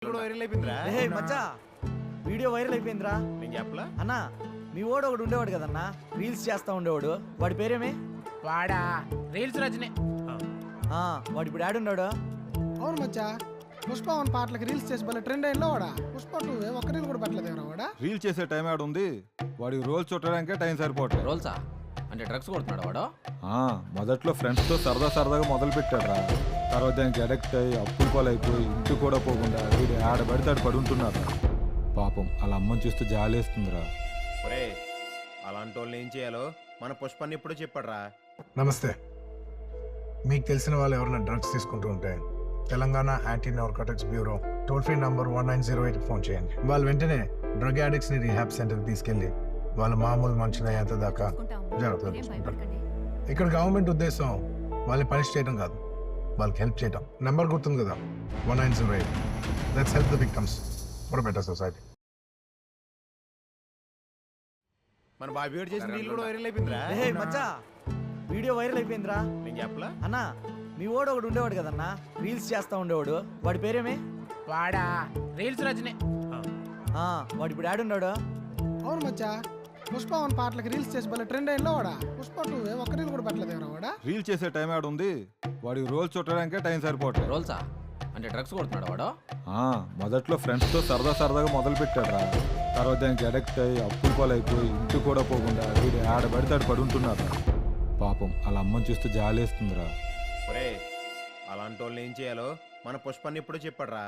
Viral అయిపోయిందిరా. రే మచ్చా video viral అయిపోయిందిరా. నేను చెప్పలా అన్నా మీ వాడు ఒకడు ఉండేవాడు కదన్నా, రీల్స్ చేస్తా ఉండేవాడు. వాడి పేరేమే? వాడా రీల్స్ రజనే. వాడు ఇప్పుడు ఆడున్నాడు. అవును మచ్చా, పుష్ప వన్ పాటలకి రీల్స్ చేసి భలే ట్రెండ్ అయిందో వాడా. పుష్ప టూ ఒక్క రీల్ కూడా పెట్టలేదు వాడా. రీల్ చేసే టైం ఆడుంది, వాడికి రోల్ చుట్టడానికే టైం సరిపోవట్లేదు. రోల్సా అంటే డ్రగ్స్ కొడుతున్నాడు వాడు. మొదట్లో ఫ్రెండ్స్తో సరదాగా మొదలు పెట్టాడు. తర్వాత దానికి అడక్ట్ అయ్యి అప్పుల పాలైపోయి ఇంటి కూడా పోకుండా వీడు ఆడబడితే ఆడు పడుంటున్నాడు. పాపం అలా అమ్మని చూస్తూ జాలేస్తుందిరా. ఒరే అలాంటి వాళ్ళని ఏం చేయాలో మన పుష్పాన్ని ఇప్పుడు చెప్పాడురా. నమస్తే. మీకు తెలిసిన వాళ్ళు ఎవరైనా డ్రగ్స్ తీసుకుంటూ ఉంటే Telangana anti narcotics bureau toll free number 1908 phone చేయండి. వాళ్ళు వెంటనే డ్రగ్ అడిక్ట్స్ ని రీహాబ్ సెంటర్కి తీసుకెళ్లి వాళ్ళ మామూలు మనుషులయ్యేంత దాకా జాగ్రత్తగా చూసుకుంటారు. ఇక్కడ గవర్నమెంట్ ఉద్దేశం వాళ్ళని పనిష్ చేయడం కాదు, వాళ్ళకి హెల్ప్ చేయడం. నెంబర్ గుర్తుంది కదా, 1908. Let's help the victims for better society. మన బాబీ గారు చేసిన రీల్ కూడా వైరల్ అయిపోయిందిరా. రే మచ్చా వీడియో వైరల్ అయిపోయిందిరా. నేను చెప్పలా అన్నా మీ వాడు ఒకడు ఉండేవాడు కదన్నా, రీల్స్ చేస్తా ఉండేవాడు. వాడి పేరేమే? వాడా రీల్స్ రజనే. వాడు ఇప్పుడు ఆడున్నాడు. అవును మచ్చా, పుష్ప వన్ పాటలకి రీల్స్ చేసి భలే ట్రెండ్ అయిందో వాడా. పుష్ప టూ ఒక్క రీల్ కూడా పెట్టలేదు వాడా. రీల్ చేసే టైం ఆడుంది, వాడికి రోల్ చుట్టడానికే టైం సరిపోవట్లేదు. రోల్సా అంటే డ్రగ్స్ కొడుతున్నాడు వాడు. మొదట్లో ఫ్రెండ్స్తో సరదాగా మొదలు పెట్టాడు. తర్వాత దానికి అడక్ట్ అయ్యి అప్పుల పాలైపోయి ఇంటి కూడా పోకుండా వీడు ఆడబడితే ఆడు పడుంటున్నాడు. పాపం అలా అమ్మని చూస్తూ జాలేస్తుందిరా. ఒరే అలాంటి వాళ్ళని ఏం చేయాలో మన పుష్పాన్ని ఇప్పుడు చెప్పాడురా.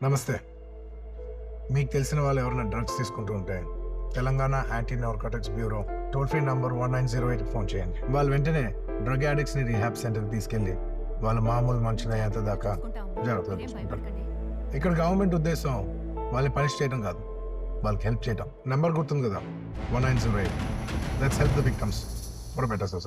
నమస్తే. మీకు తెలిసిన వాళ్ళు ఎవరైనా డ్రగ్స్ తీసుకుంటూ ఉంటే Telangana anti narcotics bureau toll free number 1908 phone చేయండి. వాళ్ళు వెంటనే డ్రగ్ అడిక్ట్స్ ని రీహాబ్ సెంటర్కి తీసుకెళ్లి వాళ్ళ మామూలు మనుషులయ్యేంత దాకా జాగ్రత్తగా చూసుకుంటారు. ఇక్కడ గవర్నమెంట్ ఉద్దేశం వాళ్ళని పనిష్ చేయడం కాదు, వాళ్ళకి హెల్ప్ చేయడం. నెంబర్ గుర్తుంది కదా, 1908. Let's help the victims for better society.